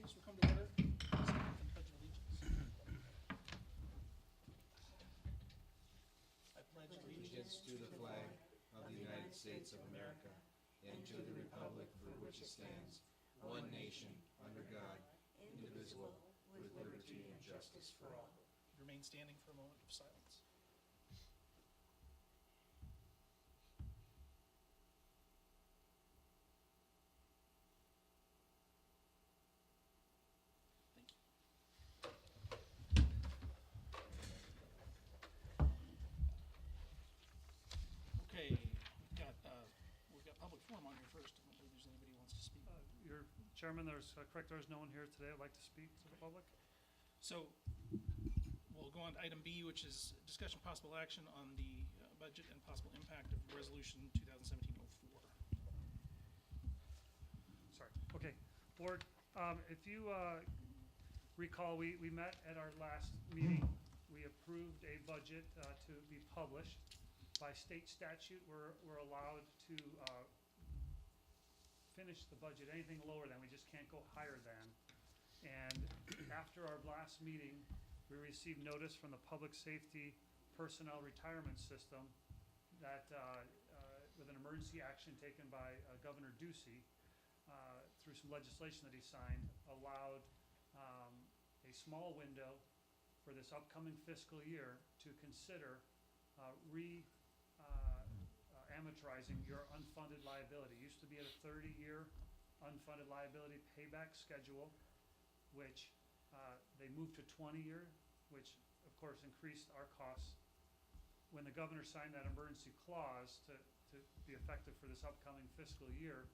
States will come to order. Stand with the Pledge of Allegiance. I pledge Allegiance to the flag of the United States of America and to the republic for which it stands, one nation, under God, indivisible, with liberty and justice for all. Remain standing for a moment of silence. Thank you. Okay, we've got public forum on here first. I don't believe there's anybody who wants to speak. Your Chairman, there's correct. There's no one here today. I'd like to speak to the public. So we'll go on to item B, which is discussion possible action on the budget and possible impact of resolution 2017-04. Sorry. Okay, Board, if you recall, we met at our last meeting. We approved a budget to be published. By state statute, we're allowed to finish the budget. Anything lower than, we just can't go higher than. And after our last meeting, we received notice from the Public Safety Personnel Retirement System that with an emergency action taken by Governor Ducey through some legislation that he signed, allowed a small window for this upcoming fiscal year to consider amortizing your unfunded liability. It used to be at a 30-year unfunded liability payback schedule, which they moved to 20-year, which of course increased our costs. When the governor signed that emergency clause to be effective for this upcoming fiscal year,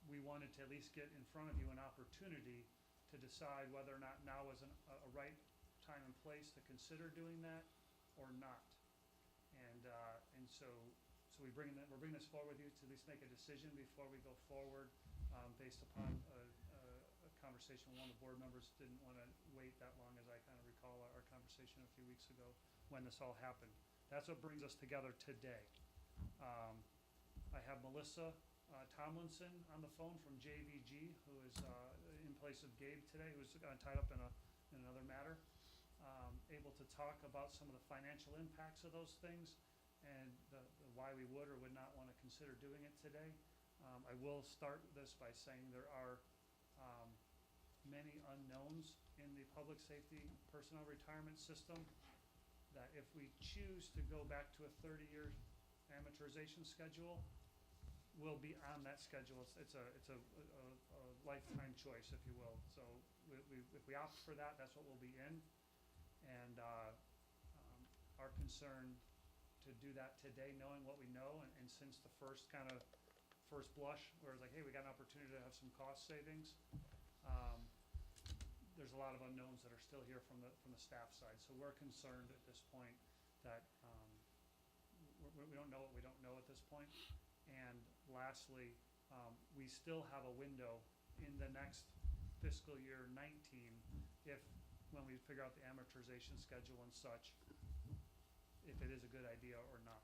we wanted to at least get in front of you an opportunity to decide whether or not now is a right time and place to consider doing that or not. And so we're bringing this forward with you to at least make a decision before we go forward, based upon a conversation with one of the board members. Didn't want to wait that long, as I kind of recall our conversation a few weeks ago when this all happened. That's what brings us together today. I have Melissa Tomlinson on the phone from JVG, who is in place of Gabe today, who's tied up in another matter. Able to talk about some of the financial impacts of those things and the why we would or would not want to consider doing it today. I will start this by saying there are many unknowns in the public safety personnel retirement system, that if we choose to go back to a 30-year amortization schedule, we'll be on that schedule. It's a lifetime choice, if you will. So if we opt for that, that's what we'll be in. And our concern to do that today, knowing what we know, and since the first blush, where it's like, hey, we got an opportunity to have some cost savings, there's a lot of unknowns that are still here from the staff side. So we're concerned at this point that we don't know what we don't know at this point. And lastly, we still have a window in the next fiscal year 19, when we figure out the amortization schedule and such, if it is a good idea or not.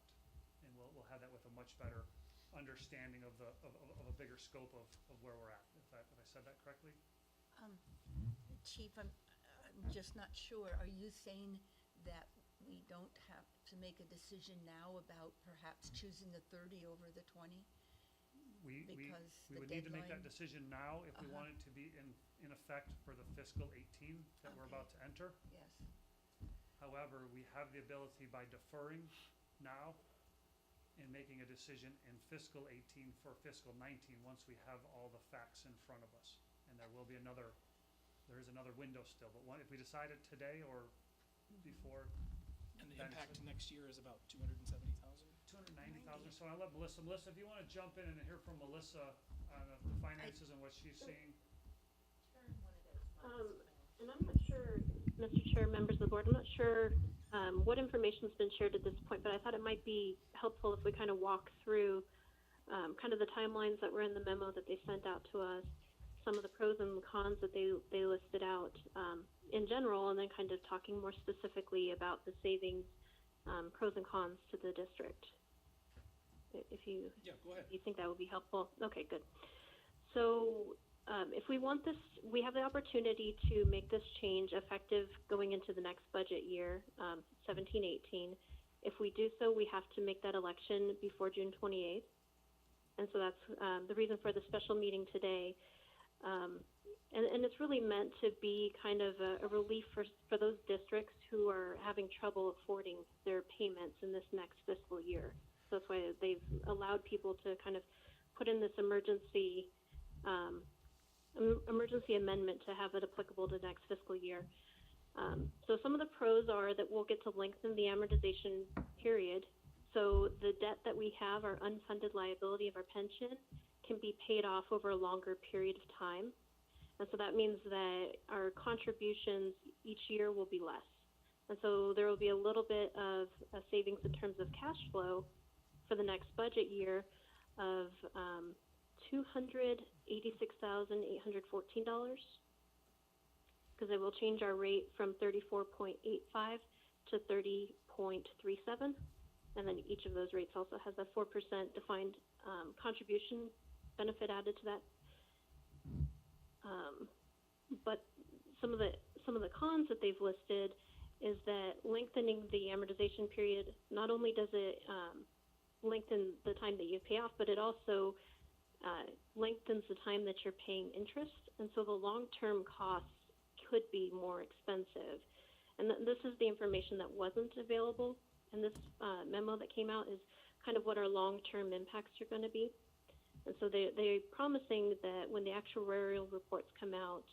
And we'll have that with a much better understanding of a bigger scope of where we're at. If I said that correctly? Chief, I'm just not sure. Are you saying that we don't have to make a decision now about perhaps choosing the 30 over the 20? We Because would the need to make that deadline- decision now if we want it to be in effect for the fiscal 18 that we're Okay. about to enter. Yes. However, we have the ability by deferring now and making a decision in fiscal 18 for fiscal 19 once we have all the facts in front of us. And there is another window still. But if we decide it today or before, And the then impact it's to next year is about 270,000. 290,000. So I'll let Melissa. Melissa, if you want to jump in and hear from Melissa on the finances and what she's seeing. And I'm not sure, Mr. Chair, members of the board, I'm not sure what information has been shared at this point, but I thought it might be helpful if we kind of walk through kind of the timelines that were in the memo that they sent out to us, some of the pros and cons that they listed out in general, and then kind of talking more specifically about the savings pros and cons to the district. If you Yeah, go ahead. you think that would be helpful. Okay, good. So if we want this, we have the opportunity to make this change effective going into the next budget year, 17-18. If we do so, we have to make that election before June 28th. And so that's the reason for the special meeting today. And it's really meant to be kind of a relief for those districts who are having trouble affording their payments in this next fiscal year. So that's why they've allowed people to kind of put in this emergency amendment to have it applicable to next fiscal year. So some of the pros are that we'll get to lengthen the amortization period. So the debt that we have, our unfunded liability of our pension, can be paid off over a longer period of time. And so that means that our contributions each year will be less. And so there will be a little bit of a savings in terms of cash flow for the next budget year of $286,814, because it will change our rate from 34.85 to 30.37. And then each of those rates also has a 4% defined contribution benefit added to that. But some of the cons that they've listed is that lengthening the amortization period, not only does it lengthen the time that you pay off, but it also lengthens the time that you're paying interest. And so the long-term costs could be more expensive. And this is the information that wasn't available. And this memo that came out is kind of what our long-term impacts are going to be. And so they're promising that when the actuarial reports come out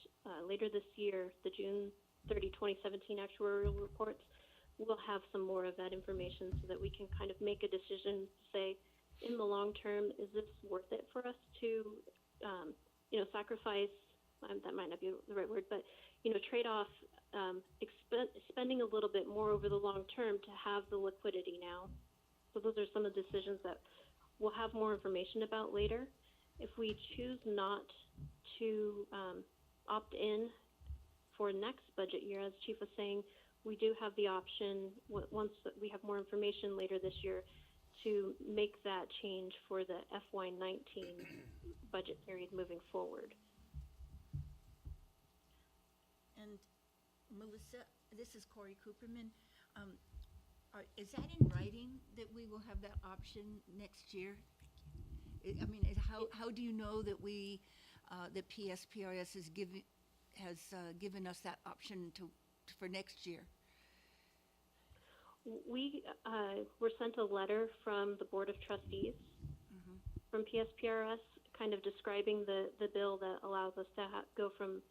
later this year, the June 30, 2017 actuarial reports, we'll have some more of that information so that we can kind of make a decision to say, in the long term, is this worth it for us to, sacrifice, that might not be the right word, but, trade off spending a little bit more over the long term to have the liquidity now. So those are some of the decisions that we'll have more information about later. If we choose not to opt in for next budget year, as Chief was saying, we do have the option, once we have more information later this year, to make that change for the FY19 budget period moving forward. And Melissa, this is Corey Cooperman. Is that in writing that we will have that option next year? How do you know that that PSPRS has given us that option for next year? We were sent a letter from the Board of Trustees from PSPRS, kind of describing the bill that allows us to go from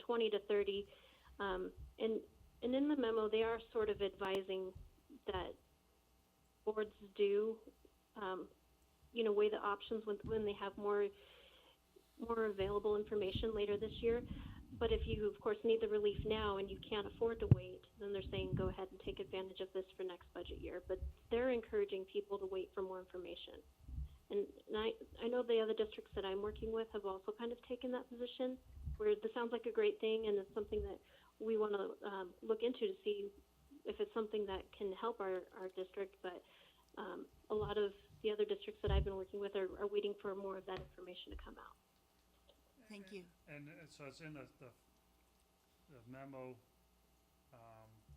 20 to 30. And in the memo, they are sort of advising that boards do, weigh the options when they have more available information later this year. But if you, of course, need the relief now and you can't afford to wait, then they're saying go ahead and take advantage of this for next budget year. But they're encouraging people to wait for more information. And I know the other districts that I'm working with have also kind of taken that position, where this sounds like a great thing and it's something that we want to look into to see if it's something that can help our district. But a lot of the other districts that I've been working with are waiting for more of that information to come out. Thank you. And so it's in the memo,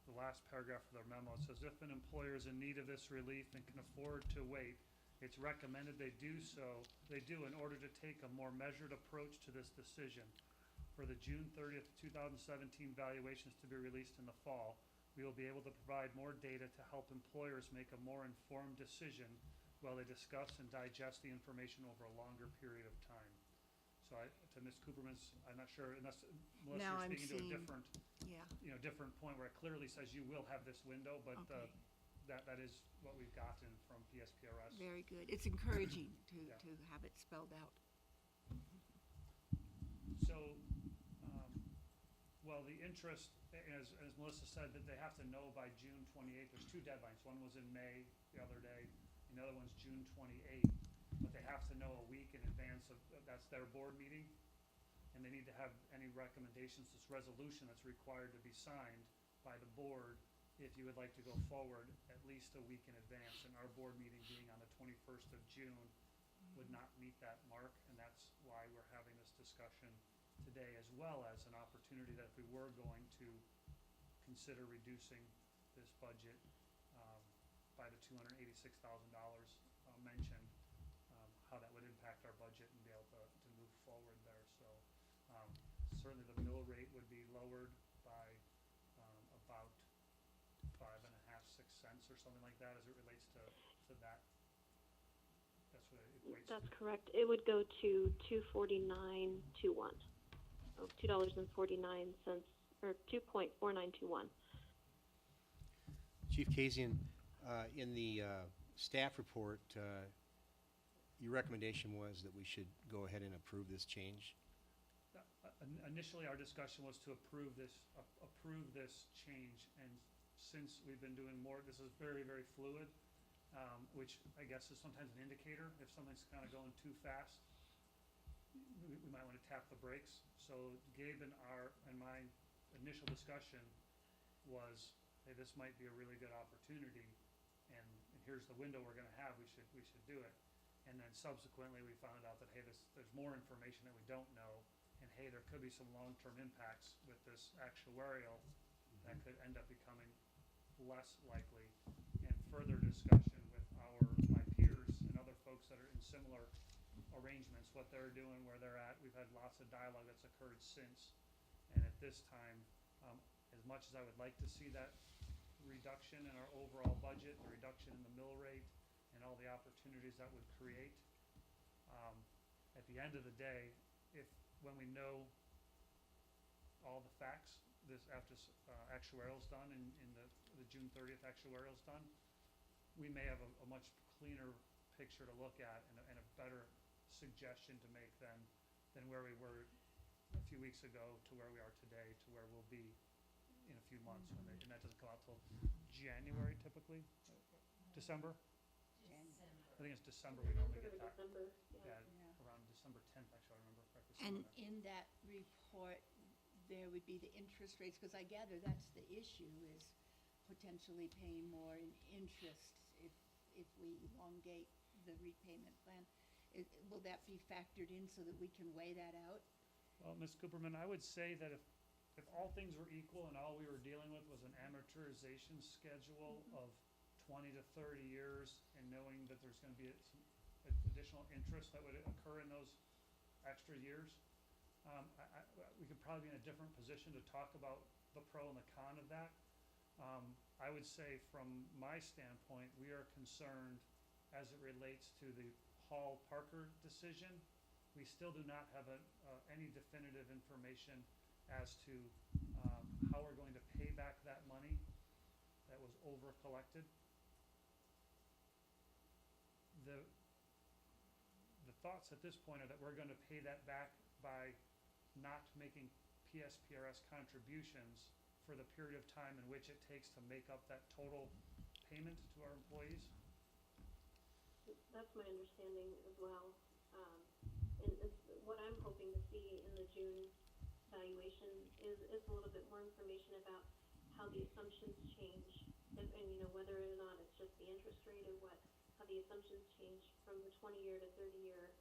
the last paragraph of their memo. It says, if an employer is in need of this relief and can afford to wait, it's recommended they do in order to take a more measured approach to this decision. For the June 30th, 2017 valuations to be released in the fall, we will be able to provide more data to help employers make a more informed decision while they discuss and digest the information over a longer period of time. So to Ms. Cooperman's, I'm not sure, unless Melissa, Now you're I'm speaking to a different, Yeah. Different point where it clearly says you will have this window, but Okay. that is what we've gotten from PSPRS. Very good. It's encouraging Yeah. to have it spelled out. So, the interest, as Melissa said, that they have to know by June 28th. There's two deadlines. One was in May the other day, and the other one's June 28th. But they have to know a week in advance that's their board meeting, and they need to have any recommendations, this resolution that's required to be signed by the board if you would like to go forward at least a week in advance, and our board meeting being on the 21st of June would not meet that mark, and that's why we're having this discussion today, as well as an opportunity that if we were going to consider reducing this budget by the $286,000 mentioned, how that would impact our budget and be able to move forward there. So certainly the mill rate would be lowered by about 5.5, 6 cents or something like that as it relates to that. That's what it equates to. That's correct. It would go to 24921. So $2.49 or 2.4921. Chief Kazian, in the staff report, your recommendation was that we should go ahead and approve this change. Initially, our discussion was to approve this change, and since we've been doing more, this is very, very fluid, which I guess is sometimes an indicator. If something's kind of going too fast, we might want to tap the brakes. So Gabe and my initial discussion was, hey, this might be a really good opportunity, and here's the window we're going to have. We should do it. And then subsequently, we found out that, hey, there's more information that we don't know, and hey, there could be some long-term impacts with this actuarial that could end up becoming less likely. And further discussion with my peers and other folks that are in similar arrangements, what they're doing, where they're at. We've had lots of dialogue that's occurred since. And at this time, as much as I would like to see that reduction in our overall budget, the reduction in the mill rate, and all the opportunities that would create, at the end of the day, when we know all the facts, this after actuarial's done and the June 30th actuarial's done, we may have a much cleaner picture to look at and a better suggestion to make than where we were a few weeks ago to where we are today to where we'll be in a few months, and that doesn't come out till January typically, December. I think it's December we normally get that. December, Yeah, around December 10th, actually, I remember correctly. And somewhere. in that report, there would be the interest rates, because I gather that's the issue, is potentially paying more in interest if we elongate the repayment plan. Will that be factored in so that we can weigh that out? Well, Ms. Cooperman, I would say that if all things were equal and all we were dealing with was an amortization schedule of 20 to 30 years, and knowing that there's going to be some additional interest that would occur in those extra years, we could probably be in a different position to talk about the pro and the con of that. I would say from my standpoint, we are concerned as it relates to the Hall-Parker decision. We still do not have any definitive information as to how we're going to pay back that money that was over-collected. The thoughts at this point are that we're going to pay that back by not making PSPRS contributions for the period of time in which it takes to make up that total payment to our employees. That's my understanding as well. And what I'm hoping to see in the June valuation is a little bit more information about how the assumptions change, and whether or not it's just the interest rate or how the assumptions change from the 20-year to 30-year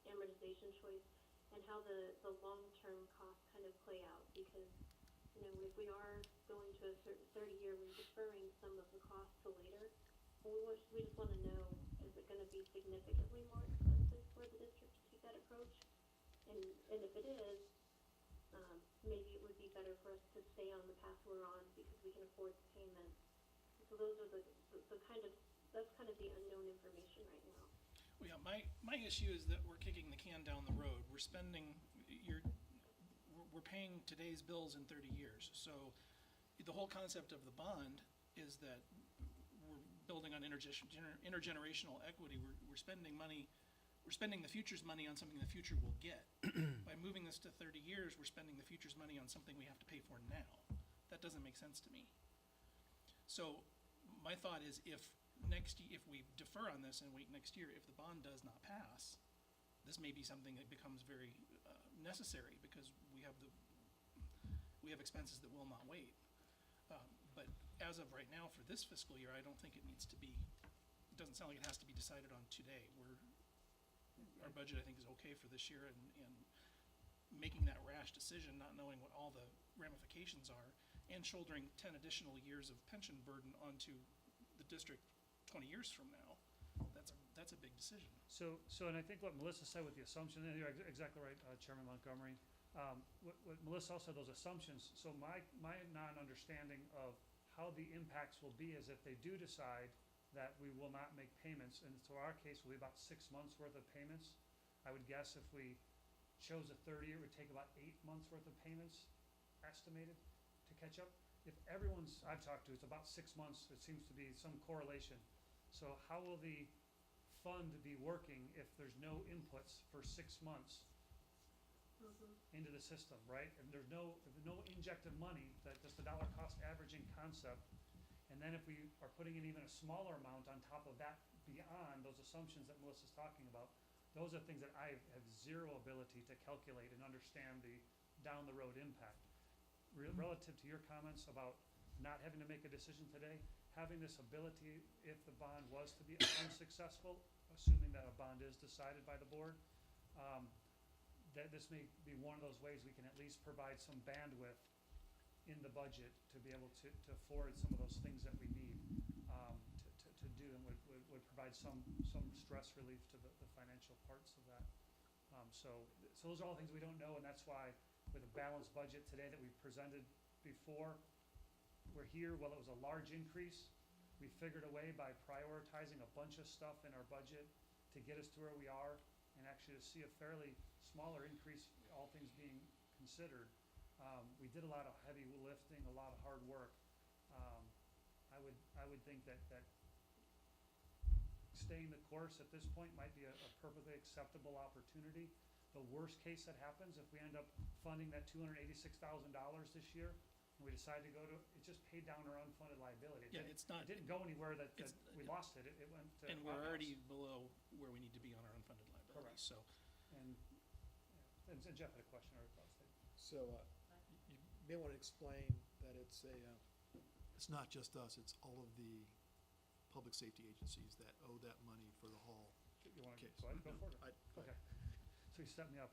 amortization choice, and how the long-term costs kind of play out. Because if we are going to a certain 30-year, we're deferring some of the costs to later. We just want to know, is it going to be significantly more expensive for the district to take that approach? And if it is, maybe it would be better for us to stay on the path we're on because we can afford the payments. So those are that's kind of the unknown information right now. Well, yeah, my issue is that we're kicking the can down the road. We're paying today's bills in 30 years. So the whole concept of the bond is that we're building on intergenerational equity. We're spending money. We're spending the future's money on something the future will get. By moving this to 30 years, we're spending the future's money on something we have to pay for now. That doesn't make sense to me. So my thought is if we defer on this and wait next year, if the bond does not pass, this may be something that becomes very necessary because we have expenses that will not wait. But as of right now, for this fiscal year, I don't think it needs to be. It doesn't sound like it has to be decided on today. our budget, I think, is okay for this year, and making that rash decision, not knowing what all the ramifications are, and shouldering 10 additional years of pension burden onto the district 20 years from now, that's a big decision. So, and I think what Melissa said with the assumption, and you're exactly right, Chairman Montgomery. What Melissa also said, those assumptions, so my non-understanding of how the impacts will be is if they do decide that we will not make payments, and so our case will be about 6 months worth of payments. I would guess if we chose a 30-year, it would take about 8 months worth of payments estimated to catch up. If everyone's I've talked to, it's about 6 months. It seems to be some correlation. So how will the fund be working if there's no inputs for 6 months into the system, right? And there's no injected money, that just the dollar cost averaging concept. And then if we are putting in even a smaller amount on top of that beyond those assumptions that Melissa's talking about, those are things that I have zero ability to calculate and understand the down the road impact. Relative to your comments about not having to make a decision today, having this ability, if the bond was to be unsuccessful, assuming that a bond is decided by the board, that this may be one of those ways we can at least provide some bandwidth in the budget to be able to afford some of those things that we need to do, and would provide some stress relief to the financial parts of that. So those are all things we don't know, and that's why with a balanced budget today that we presented before, we're here. Well, it was a large increase. We figured a way by prioritizing a bunch of stuff in our budget to get us to where we are, and actually to see a fairly smaller increase, all things being considered. We did a lot of heavy lifting, a lot of hard work. I would think that staying the course at this point might be a perfectly acceptable opportunity. The worst case that happens, if we end up funding that $286,000 this year, and we decide to go to, it just paid down our unfunded liability. Yeah, it's not. It didn't go anywhere that It's- we lost it. It went to. And we're us. already below where we need to be on our unfunded liability, Correct. so. And Jeff had a question or a thought. So, you may want to explain that it's it's not just us, it's all of the public safety agencies that owe that money for the hall You want to case. go for it? I- Okay. So you set me up.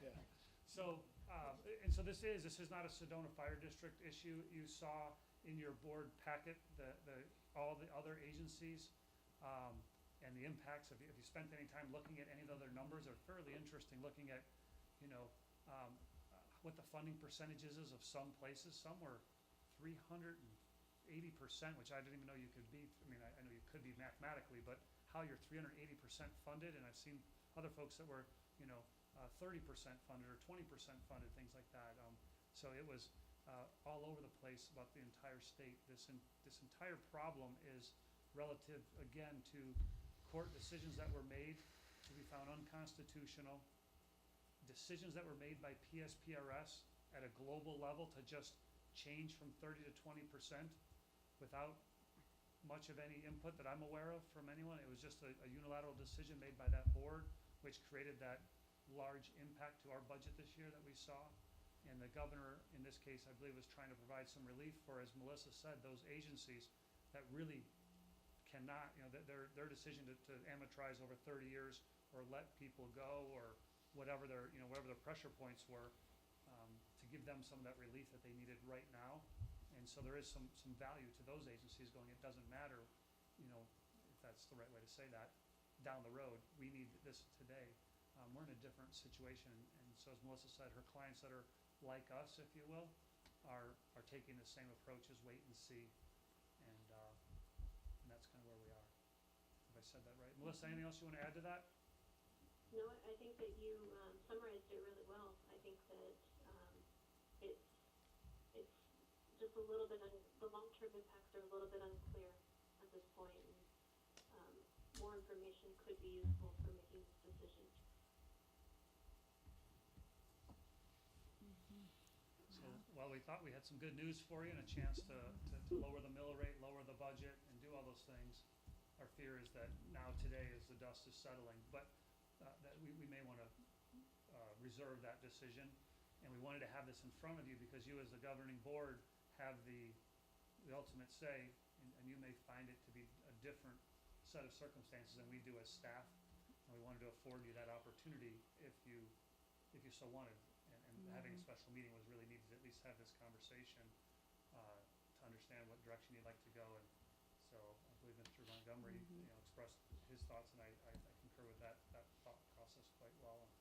Yeah. So, and so this is not a Sedona Fire District issue. You saw in your board packet all the other agencies and the impacts. If you spent any time looking at any of the other numbers, they're fairly interesting, looking at, what the funding percentages is of some places. Some were 380%, which I didn't even know you could be. I mean, I know you could be mathematically, but how you're 380% funded, and I've seen other folks that were, 30% funded or 20% funded, things like that. So it was all over the place about the entire state. This entire problem is relative, again, to court decisions that were made to be found unconstitutional, decisions that were made by PSPRS at a global level to just change from 30 to 20% without much of any input that I'm aware of from anyone. It was just a unilateral decision made by that board, which created that large impact to our budget this year that we saw. And the governor, in this case, I believe, was trying to provide some relief for, as Melissa said, those agencies that really cannot, their decision to amortize over 30 years or let people go or whatever their pressure points were, to give them some of that relief that they needed right now. And so there is some value to those agencies going, it doesn't matter, if that's the right way to say that, down the road, we need this today. We're in a different situation, and so as Melissa said, her clients that are like us, if you will, are taking the same approach as wait and see, and that's kind of where we are. Have I said that right? Melissa, anything else you want to add to that? No, I think that you summarized it really well. I think that it's just a little bit, the long-term impacts are a little bit unclear at this point, and more information could be useful for making this decision. So while we thought we had some good news for you and a chance to lower the mill rate, lower the budget, and do all those things, our fear is that now today, as the dust is settling, but that we may want to reserve that decision. And we wanted to have this in front of you because you, as the governing board, have the ultimate say, and you may find it to be a different set of circumstances than we do as staff. And we wanted to to afford you that opportunity if you so wanted. And having a special meeting was really needed to at least have this conversation, to understand what direction you'd like to go. And so I believe Mr. Montgomery, expressed his thoughts, and I concur with that thought process quite well.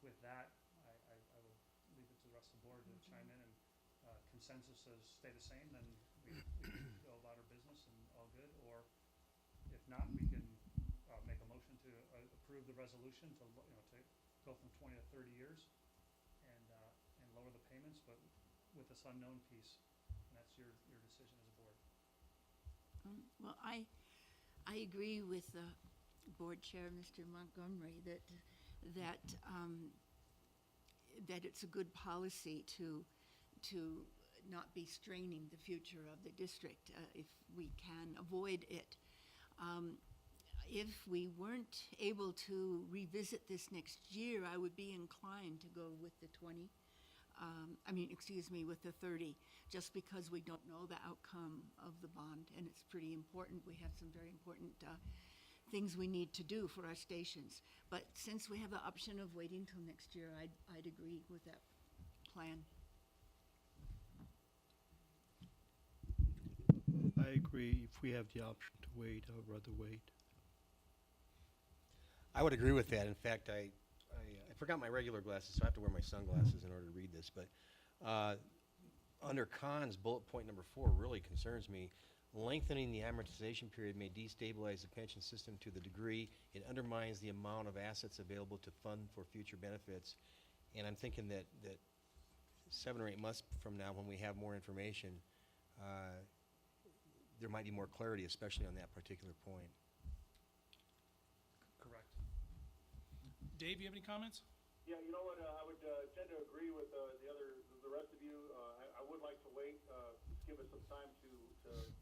With that, I will leave it to the rest of the board to chime in, and consensus says stay the same, then we go about our business and all good. Or if not, we can make a motion to approve the resolution to go from 20 to 30 years and lower the payments, but with this unknown piece, and that's your decision as a board. Well, I agree with the board chair, Mr. Montgomery, that it's a good policy to not be straining the future of the district if we can avoid it. If we weren't able to revisit this next year, I would be inclined to go with the 20. With the 30, just because we don't know the outcome of the bond, and it's pretty important. We have some very important things we need to do for our stations. But since we have the option of waiting till next year, I'd agree with that plan. I agree. If we have the option to wait, I would rather wait. I would agree with that. In fact, I forgot my regular glasses, so I have to wear my sunglasses in order to read this. But under cons, bullet point number 4 really concerns me. Lengthening the amortization period may destabilize the pension system to the degree it undermines the amount of assets available to fund for future benefits. And I'm thinking that 7 or 8 months from now, when we have more information, there might be more clarity, especially on that particular point. Correct. Dave, you have any comments? Yeah, you know what, I would tend to agree with the rest of you. I would like to wait, give us some time to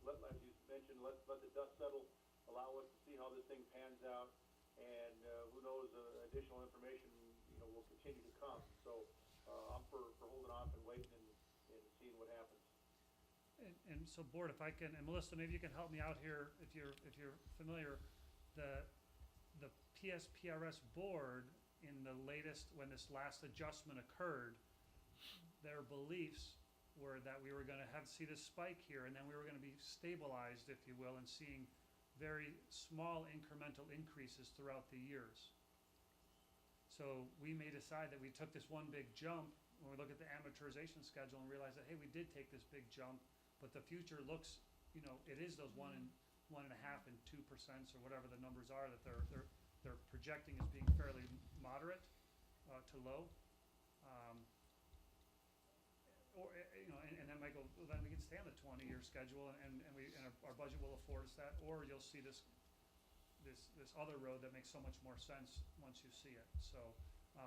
let, as you mentioned, let the dust settle, allow us to see how this thing pans out, and who knows, additional information, will continue to come. So I'm for holding off and waiting and seeing what happens. And so, board, if I can, and Melissa, maybe you can help me out here if you're familiar. The PSPRS board, in the latest, when this last adjustment occurred, their beliefs were that we were going to see this spike here, and then we were going to be stabilized, if you will, and seeing very small incremental increases throughout the years. So we may decide that we took this one big jump when we look at the amortization schedule and realize that, hey, we did take this big jump, but the future looks, it is those 1.5% and 2% or whatever the numbers are that they're projecting as being fairly moderate to low. And then might go, well, then we can stay on the 20-year schedule, and our budget will afford us that, or you'll see this other road that makes so much more sense once you see it. So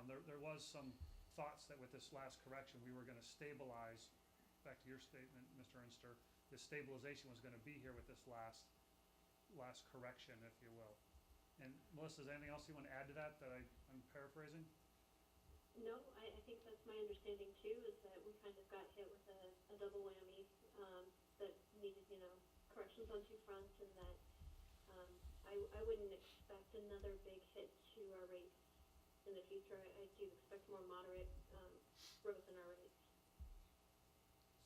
there was some thoughts that with this last correction we were going to stabilize. Back to your statement, Mr. Ernster, the stabilization was going to be here with this last correction, if you will. And Melissa, is there anything else you want to add to that I'm paraphrasing? No, I think that's my understanding too, is that we kind of got hit with a double whammy that needed, corrections on 2 fronts, and that I wouldn't expect another big hit to our rates in the future. I do expect more moderate growth in our rates.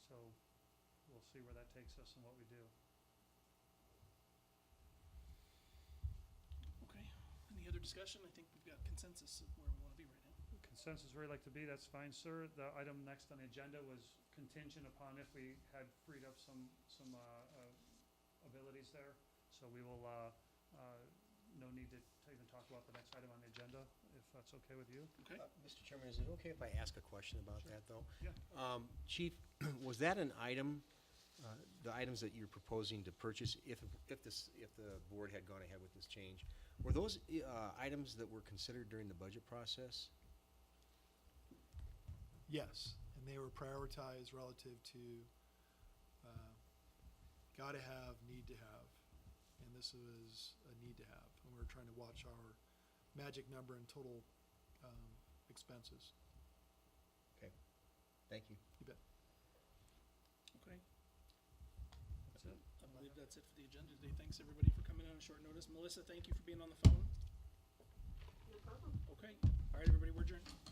So we'll see where that takes us and what we do. Okay. Any other discussion? I think we've got consensus of where we want to be right now. Consensus where you'd like to be, that's fine, sir. The item next on the agenda was contingent upon if we had freed up some abilities there. So we will, no need to even talk about the next item on the agenda, if that's okay with you. Okay. Mr. Chairman, is it okay if I ask a question about that, though? Yeah. Chief, was that an item, the items that you're proposing to purchase, if the board had gone ahead with this change, were those items that were considered during the budget process? Yes, and they were prioritized relative to gotta have, need to have, and this was a need to have. And we were trying to watch our magic number and total expenses. Okay, thank you. You bet. Okay. That's it. I believe that's it for the agenda today. Thanks, everybody, for coming on short notice. Melissa, thank you for being on the phone. problem. Okay, all right, everybody, we're adjourned.